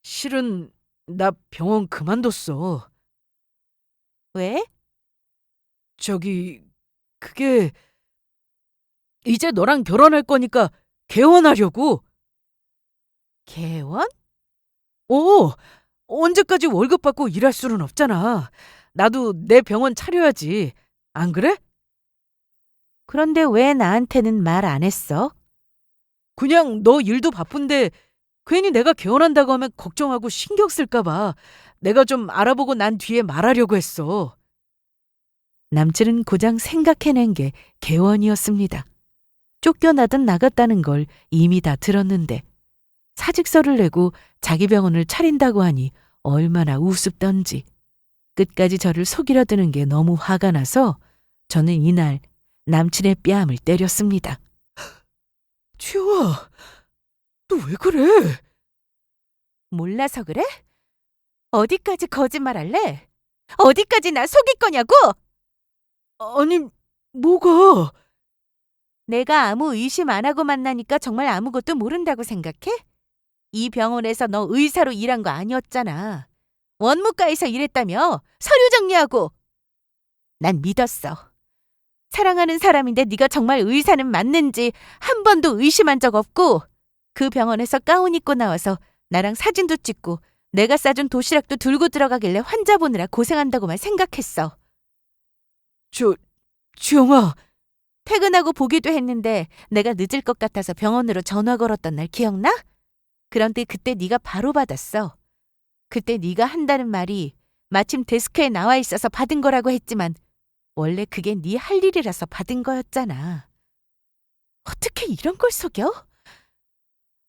S2: 실은 나 병원 그만뒀어.
S1: 왜?
S2: 그게... 이제 너랑 결혼할 거니까 개원하려고.
S1: 개원?
S2: 언제까지 월급 받고 일할 수는 없잖아. 나도 내 병원 차려야지. 안 그래?
S1: 그런데 왜 나한테는 말 안 했어?
S2: 그냥 너 일도 바쁜데 괜히 내가 개원한다고 하면 걱정하고 신경 쓸까 봐 내가 좀 알아보고 난 뒤에 말하려고 했어. 남친은 고장 생각해낸 게 개원이었습니다. 쫓겨나듯 나갔다는 걸 이미 다 들었는데 사직서를 내고 자기 병원을 차린다고 하니 얼마나 우습던지 끝까지 저를 속이려 드는 게 너무 화가 나서 저는 이날 남친의 뺨을 때렸습니다. 지영아, 너 왜 그래?
S1: 몰라서 그래? 어디까지 거짓말할래? 어디까지 나 속일 거냐고?
S2: 아니, 뭐가?
S1: 내가 아무 의심 안 하고 만나니까 정말 아무것도 모른다고 생각해? 이 병원에서 너 의사로 일한 거 아니었잖아. 원무과에서 일했다며? 서류 정리하고. 난 믿었어. 사랑하는 사람인데 네가 정말 의사는 맞는지 한 번도 의심한 적 없고 그 병원에서 가운 입고 나와서 나랑 사진도 찍고 내가 싸준 도시락도 들고 들어가길래 환자 보느라 고생한다고만 생각했어.
S2: 지영아.
S1: 퇴근하고 보기도 했는데 내가 늦을 것 같아서 병원으로 전화 걸었던 날 기억나? 그런데 그때 네가 바로 받았어. 그때 네가 한다는 말이 마침 데스크에 나와 있어서 받은 거라고 했지만 원래 그게 네 할 일이라서 받은 거였잖아. 어떻게 이런 걸 속여?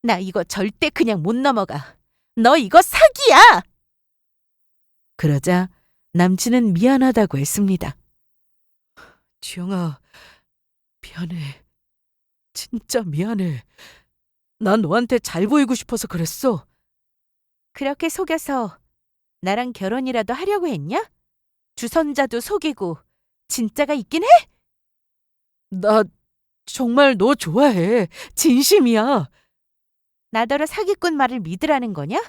S1: 나 이거 절대 그냥 못 넘어가. 너 이거 사기야!
S2: 그러자 남친은 미안하다고 했습니다. 지영아, 미안해. 진짜 미안해. 난 너한테 잘 보이고 싶어서 그랬어.
S1: 그렇게 속여서 나랑 결혼이라도 하려고 했냐? 주선자도 속이고 진짜가 있긴 해?
S2: 나 정말 너 좋아해. 진심이야.
S1: 나더러 사기꾼 말을 믿으라는 거냐?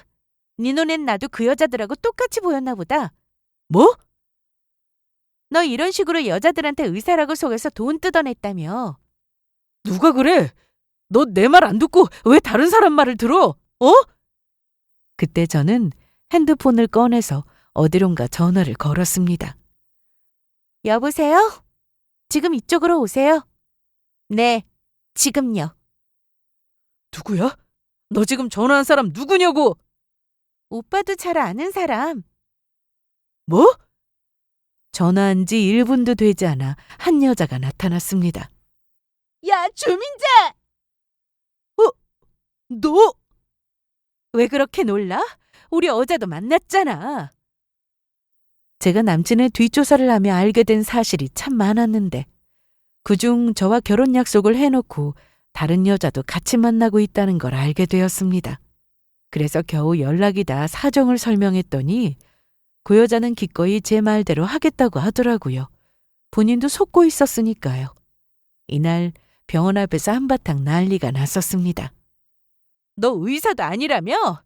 S1: 네 눈엔 나도 그 여자들하고 똑같이 보였나 보다.
S2: 뭐?
S1: 너 이런 식으로 여자들한테 의사라고 속여서 돈 뜯어냈다며.
S2: 누가 그래? 너 내 말 안 듣고 왜 다른 사람 말을 들어? 어? 그때 저는 핸드폰을 꺼내서 어디론가 전화를 걸었습니다.
S1: 여보세요? 지금 이쪽으로 오세요. 네, 지금요.
S2: 누구야? 너 지금 전화한 사람 누구냐고?
S1: 오빠도 잘 아는 사람.
S2: 뭐? 전화한 지 1분도 되지 않아 한 여자가 나타났습니다.
S1: 야, 주민자!
S2: 너?
S1: 왜 그렇게 놀라? 우리 어제도 만났잖아.
S2: 제가 남친의 뒷조사를 하며 알게 된 사실이 참 많았는데 그중 저와 결혼 약속을 해놓고 다른 여자도 같이 만나고 있다는 걸 알게 되었습니다. 그래서 겨우 연락이 다 사정을 설명했더니 그 여자는 기꺼이 제 말대로 하겠다고 하더라고요. 본인도 속고 있었으니까요. 이날 병원 앞에서 한바탕 난리가 났었습니다.
S1: 너 의사도 아니라며?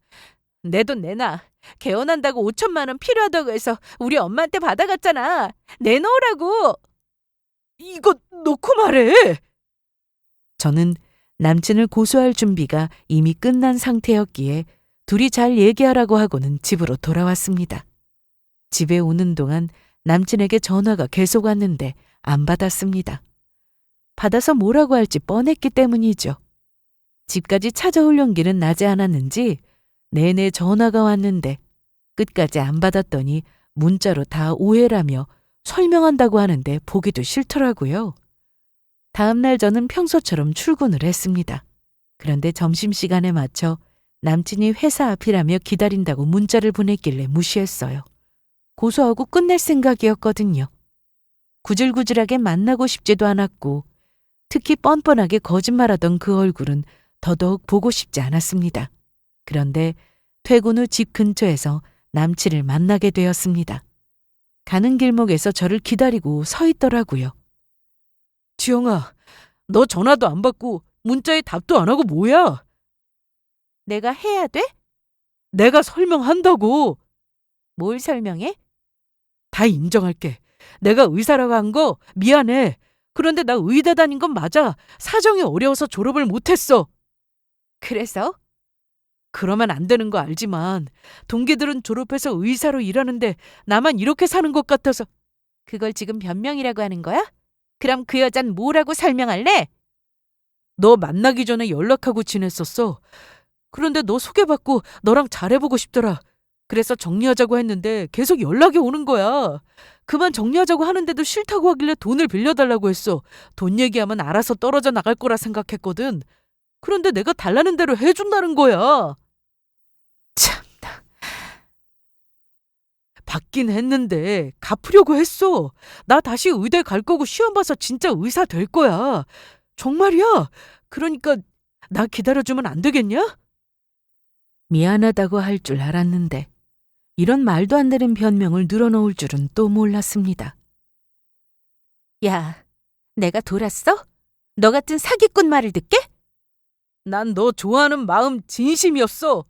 S1: 내 돈 내놔. 개원한다고 5천만 원 필요하다고 해서 우리 엄마한테 받아갔잖아. 내놓으라고.
S2: 이거 놓고 말해! 저는 남친을 고소할 준비가 이미 끝난 상태였기에 둘이 잘 얘기하라고 하고는 집으로 돌아왔습니다. 집에 오는 동안 남친에게 전화가 계속 왔는데 안 받았습니다. 받아서 뭐라고 할지 뻔했기 때문이죠. 집까지 찾아올 용기는 나지 않았는지 내내 전화가 왔는데 끝까지 안 받았더니 문자로 다 오해라며 설명한다고 하는데 보기도 싫더라고요. 다음날 저는 평소처럼 출근을 했습니다. 그런데 점심시간에 맞춰 남친이 회사 앞이라며 기다린다고 문자를 보냈길래 무시했어요. 고소하고 끝낼 생각이었거든요. 구질구질하게 만나고 싶지도 않았고 특히 뻔뻔하게 거짓말하던 그 얼굴은 더더욱 보고 싶지 않았습니다. 그런데 퇴근 후 집 근처에서 남친을 만나게 되었습니다. 가는 길목에서 저를 기다리고 서 있더라고요. 지영아, 너 전화도 안 받고 문자에 답도 안 하고 뭐야?
S1: 내가 해야 돼?
S2: 내가 설명한다고.
S1: 뭘 설명해?
S2: 다 인정할게. 내가 의사라고 한 거 미안해. 그런데 나 의대 다닌 건 맞아. 사정이 어려워서 졸업을 못했어.
S1: 그래서?
S2: 그러면 안 되는 거 알지만 동기들은 졸업해서 의사로 일하는데 나만 이렇게 사는 것 같아서.
S1: 그걸 지금 변명이라고 하는 거야? 그럼 그 여잔 뭐라고 설명할래?
S2: 너 만나기 전에 연락하고 지냈었어. 그런데 너 소개받고 너랑 잘해보고 싶더라. 그래서 정리하자고 했는데 계속 연락이 오는 거야. 그만 정리하자고 하는데도 싫다고 하길래 돈을 빌려달라고 했어. 돈 얘기하면 알아서 떨어져 나갈 거라 생각했거든. 그런데 내가 달라는 대로 해준다는 거야. 참나. 받긴 했는데 갚으려고 했어. 나 다시 의대 갈 거고 시험 봐서 진짜 의사 될 거야. 정말이야. 그러니까 나 기다려주면 안 되겠냐? 미안하다고 할 줄 알았는데 이런 말도 안 되는 변명을 늘어놓을 줄은 또 몰랐습니다.
S1: 야, 내가 돌았어? 너 같은 사기꾼 말을 듣게?
S2: 난 너 좋아하는 마음 진심이었어.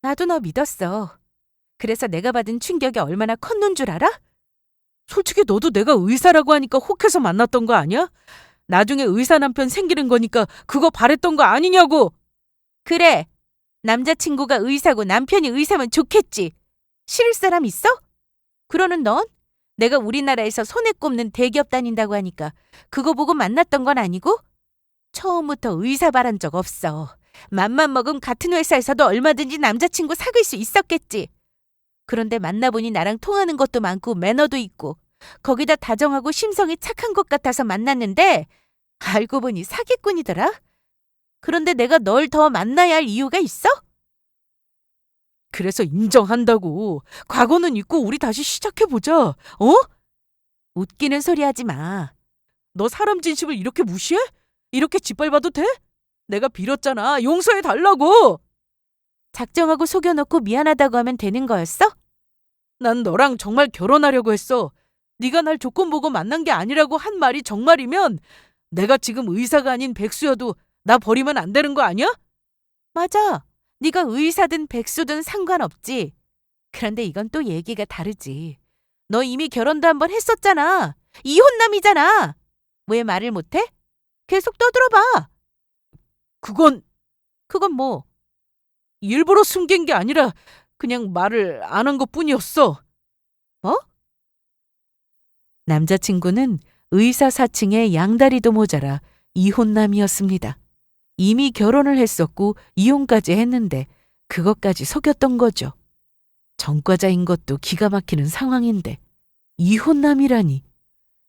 S1: 나도 너 믿었어. 그래서 내가 받은 충격이 얼마나 컸는 줄 알아?
S2: 솔직히 너도 내가 의사라고 하니까 혹해서 만났던 거 아니야? 나중에 의사 남편 생기는 거니까 그거 바랬던 거 아니냐고.
S1: 그래. 남자친구가 의사고 남편이 의사면 좋겠지. 싫을 사람 있어? 그러는 넌? 내가 우리나라에서 손에 꼽는 대기업 다닌다고 하니까 그거 보고 만났던 건 아니고? 처음부터 의사 바란 적 없어. 맘만 먹으면 같은 회사에서도 얼마든지 남자친구 사귈 수 있었겠지. 그런데 만나보니 나랑 통하는 것도 많고 매너도 있고 거기다 다정하고 심성이 착한 것 같아서 만났는데 알고 보니 사기꾼이더라. 그런데 내가 널 더 만나야 할 이유가 있어?
S2: 그래서 인정한다고. 과거는 잊고 우리 다시 시작해보자. 어?
S1: 웃기는 소리 하지 마.
S2: 너 사람 진심을 이렇게 무시해? 이렇게 짓밟아도 돼? 내가 빌었잖아. 용서해 달라고.
S1: 작정하고 속여놓고 미안하다고 하면 되는 거였어?
S2: 난 너랑 정말 결혼하려고 했어. 네가 날 조건 보고 만난 게 아니라고 한 말이 정말이면 내가 지금 의사가 아닌 백수여도 나 버리면 안 되는 거 아니야?
S1: 맞아. 네가 의사든 백수든 상관없지. 그런데 이건 또 얘기가 다르지. 너 이미 결혼도 한 번 했었잖아. 이혼남이잖아. 왜 말을 못해? 계속 떠들어봐.
S2: 그건
S1: 그건 뭐?
S2: 일부러 숨긴 게 아니라 그냥 말을 안 한 것뿐이었어.
S1: 뭐? 남자친구는 의사 사칭에 양다리도 모자라 이혼남이었습니다. 이미 결혼을 했었고 이혼까지 했는데 그것까지 속였던 거죠. 전과자인 것도 기가 막히는 상황인데 이혼남이라니.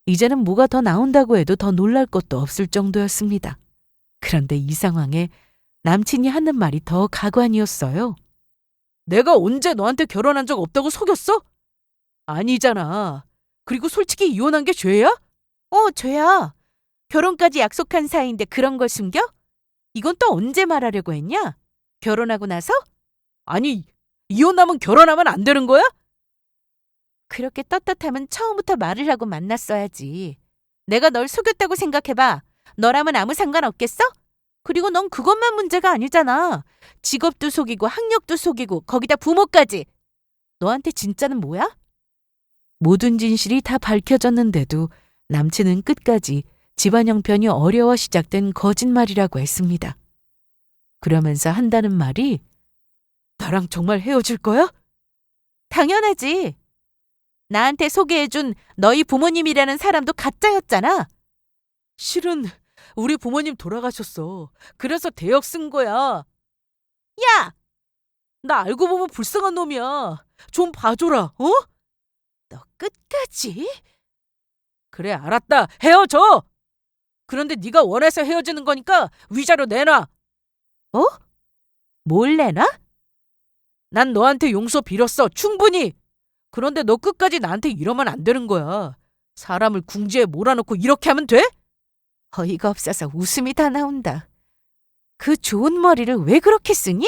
S1: 이제는 뭐가 더 나온다고 해도 더 놀랄 것도 없을 정도였습니다. 그런데 이 상황에 남친이 하는 말이 더 가관이었어요.
S2: 내가 언제 너한테 결혼한 적 없다고 속였어? 아니잖아. 그리고 솔직히 이혼한 게 죄야?
S1: 죄야. 결혼까지 약속한 사이인데 그런 걸 숨겨? 이건 또 언제 말하려고 했냐? 결혼하고 나서?
S2: 아니, 이혼하면 결혼하면 안 되는 거야?
S1: 그렇게 떳떳하면 처음부터 말을 하고 만났어야지. 내가 널 속였다고 생각해봐. 너라면 아무 상관 없겠어? 그리고 넌 그것만 문제가 아니잖아. 직업도 속이고 학력도 속이고 거기다 부모까지. 너한테 진짜는 뭐야? 모든 진실이 다 밝혀졌는데도 남친은 끝까지 집안 형편이 어려워 시작된 거짓말이라고 했습니다. 그러면서 한다는 말이
S2: 나랑 정말 헤어질 거야?
S1: 당연하지. 나한테 소개해준 너희 부모님이라는 사람도 가짜였잖아.
S2: 실은 우리 부모님 돌아가셨어. 그래서 대역 쓴 거야.
S1: 야!
S2: 나 알고 보면 불쌍한 놈이야. 좀 봐줘라, 어?
S1: 너 끝까지?
S2: 그래, 알았다. 헤어져! 그런데 네가 원해서 헤어지는 거니까 위자료 내놔.
S1: 어? 뭘 내놔?
S2: 난 너한테 용서 빌었어. 충분히. 그런데 너 끝까지 나한테 이러면 안 되는 거야. 사람을 궁지에 몰아넣고 이렇게 하면 돼?
S1: 어이가 없어서 웃음이 다 나온다. 그 좋은 머리를 왜 그렇게 쓰니?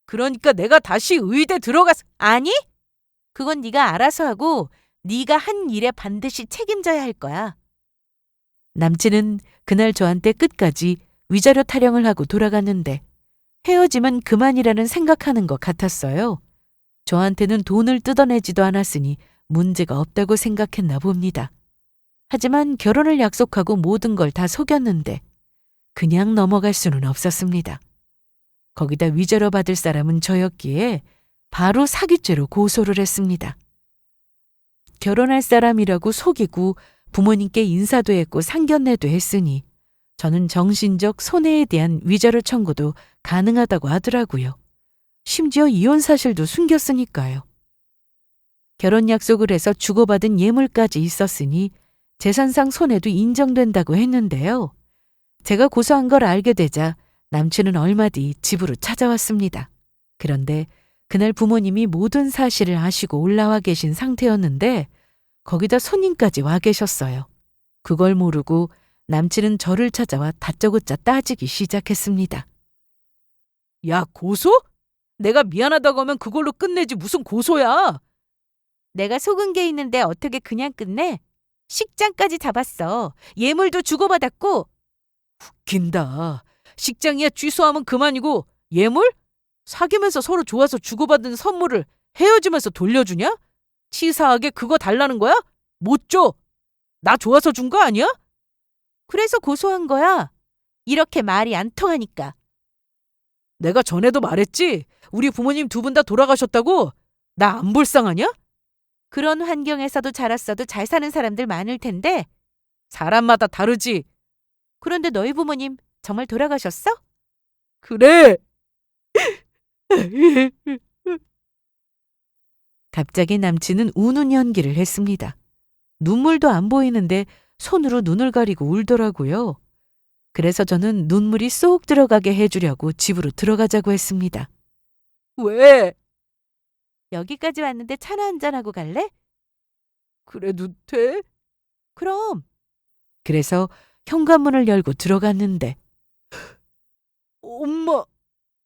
S2: 그러니까 내가 다시 의대 들어가서
S1: 아니? 그건 네가 알아서 하고 네가 한 일에 반드시 책임져야 할 거야. 남친은 그날 저한테 끝까지 위자료 타령을 하고 돌아갔는데 헤어지면 그만이라는 생각하는 것 같았어요. 저한테는 돈을 뜯어내지도 않았으니 문제가 없다고 생각했나 봅니다. 하지만 결혼을 약속하고 모든 걸 다 속였는데 그냥 넘어갈 수는 없었습니다. 거기다 위자료 받을 사람은 저였기에 바로 사기죄로 고소를 했습니다. 결혼할 사람이라고 속이고 부모님께 인사도 했고 상견례도 했으니 저는 정신적 손해에 대한 위자료 청구도 가능하다고 하더라고요. 심지어 이혼 사실도 숨겼으니까요. 결혼 약속을 해서 주고받은 예물까지 있었으니 재산상 손해도 인정된다고 했는데요. 제가 고소한 걸 알게 되자 남친은 얼마 뒤 집으로 찾아왔습니다. 그런데 그날 부모님이 모든 사실을 아시고 올라와 계신 상태였는데 거기다 손님까지 와 계셨어요. 그걸 모르고 남친은 저를 찾아와 다짜고짜 따지기 시작했습니다.
S2: 야, 고소? 내가 미안하다고 하면 그걸로 끝내지 무슨 고소야.
S1: 내가 속은 게 있는데 어떻게 그냥 끝내? 식장까지 잡았어. 예물도 주고받았고.
S2: 긴다. 식장이야 취소하면 그만이고 예물? 사귀면서 서로 좋아서 주고받은 선물을 헤어지면서 돌려주냐? 치사하게 그거 달라는 거야? 못 줘. 나 좋아서 준 거 아니야?
S1: 그래서 고소한 거야. 이렇게 말이 안 통하니까.
S2: 내가 전에도 말했지. 우리 부모님 두 분 다 돌아가셨다고. 나 안 불쌍하냐?
S1: 그런 환경에서도 자랐어도 잘 사는 사람들 많을 텐데.
S2: 사람마다 다르지.
S1: 그런데 너희 부모님 정말 돌아가셨어?
S2: 그래.
S1: 갑자기 남친은 우는 연기를 했습니다. 눈물도 안 보이는데 손으로 눈을 가리고 울더라고요. 그래서 저는 눈물이 쏙 들어가게 해주려고 집으로 들어가자고 했습니다.
S2: 왜?
S1: 여기까지 왔는데 차나 한잔하고 갈래?
S2: 그래도 돼?
S1: 그럼. 그래서
S2: 현관문을 열고 들어갔는데 엄마,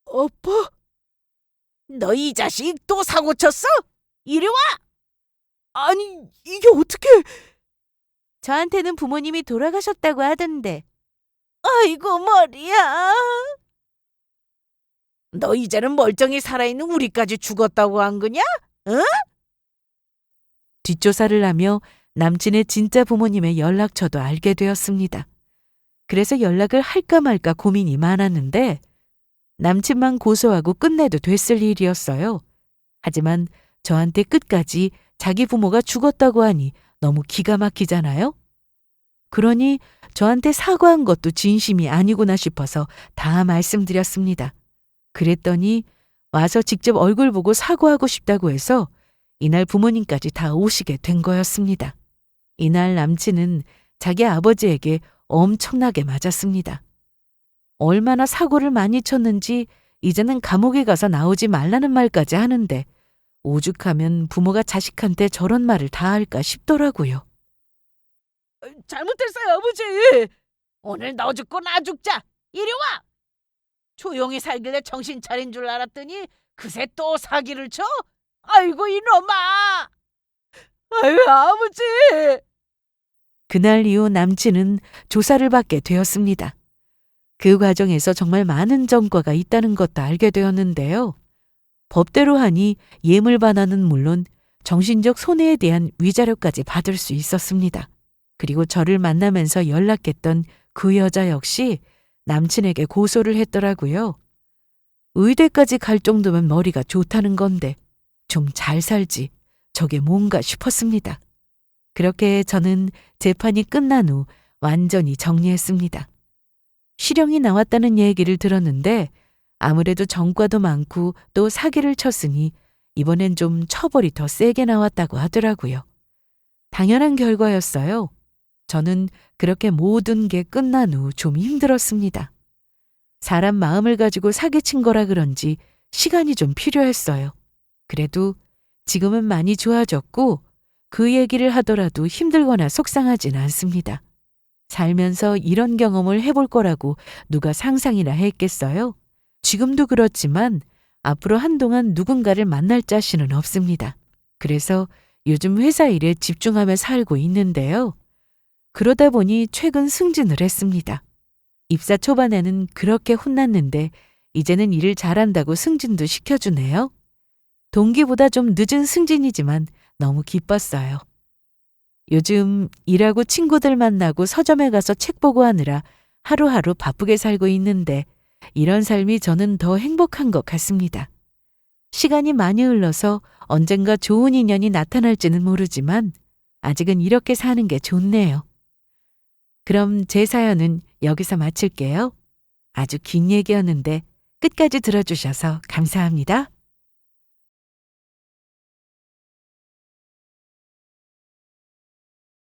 S2: 아빠?
S1: 너 이 자식 또 사고 쳤어? 이리 와!
S2: 아니, 이게 어떻게...
S1: 저한테는 부모님이 돌아가셨다고 하던데. 아이고 머리야. 너 이제는 멀쩡히 살아있는 우리까지 죽었다고 한 거냐?
S2: 뒷조사를 하며 남친의 진짜 부모님의 연락처도 알게 되었습니다. 그래서 연락을 할까 말까 고민이 많았는데 남친만 고소하고 끝내도 됐을 일이었어요. 하지만 저한테 끝까지 자기 부모가 죽었다고 하니 너무 기가 막히잖아요. 그러니 저한테 사과한 것도 진심이 아니구나 싶어서 다 말씀드렸습니다. 그랬더니 와서 직접 얼굴 보고 사과하고 싶다고 해서 이날 부모님까지 다 오시게 된 거였습니다. 이날 남친은 자기 아버지에게 엄청나게 맞았습니다. 얼마나 사고를 많이 쳤는지 이제는 감옥에 가서 나오지 말라는 말까지 하는데 오죽하면 부모가 자식한테 저런 말을 다 할까 싶더라고요.
S1: 잘못했어요, 아버지. 오늘 너 죽고 나 죽자. 이리 와. 조용히 살길래 정신 차린 줄 알았더니 그새 또 사기를 쳐? 아이고 이놈아. 아유 아버지.
S2: 그날 이후 남친은 조사를 받게 되었습니다. 그 과정에서 정말 많은 전과가 있다는 것도 알게 되었는데요. 법대로 하니 예물 반환은 물론 정신적 손해에 대한 위자료까지 받을 수 있었습니다. 그리고 저를 만나면서 연락했던 그 여자 역시 남친에게 고소를 했더라고요. 의대까지 갈 정도면 머리가 좋다는 건데 좀 잘 살지 저게 뭔가 싶었습니다. 그렇게 저는 재판이 끝난 후 완전히 정리했습니다. 실형이 나왔다는 얘기를 들었는데 아무래도 전과도 많고 또 사기를 쳤으니 이번엔 좀 처벌이 더 세게 나왔다고 하더라고요. 당연한 결과였어요. 저는 그렇게 모든 게 끝난 후 좀 힘들었습니다. 사람 마음을 가지고 사기친 거라 그런지 시간이 좀 필요했어요. 그래도 지금은 많이 좋아졌고 그 얘기를 하더라도 힘들거나 속상하진 않습니다. 살면서 이런 경험을 해볼 거라고 누가 상상이나 했겠어요? 지금도 그렇지만 앞으로 한동안 누군가를 만날 자신은 없습니다. 그래서 요즘 회사 일에 집중하며 살고 있는데요. 그러다 보니 최근 승진을 했습니다. 입사 초반에는 그렇게 혼났는데 이제는 일을 잘한다고 승진도 시켜주네요. 동기보다 좀 늦은 승진이지만 너무 기뻤어요. 요즘 일하고 친구들 만나고 서점에 가서 책 보고 하느라 하루하루 바쁘게 살고 있는데 이런 삶이 저는 더 행복한 것 같습니다. 시간이 많이 흘러서 언젠가 좋은 인연이 나타날지는 모르지만 아직은 이렇게 사는 게 좋네요. 그럼 제 사연은 여기서 마칠게요. 아주 긴 얘기였는데 끝까지 들어주셔서 감사합니다.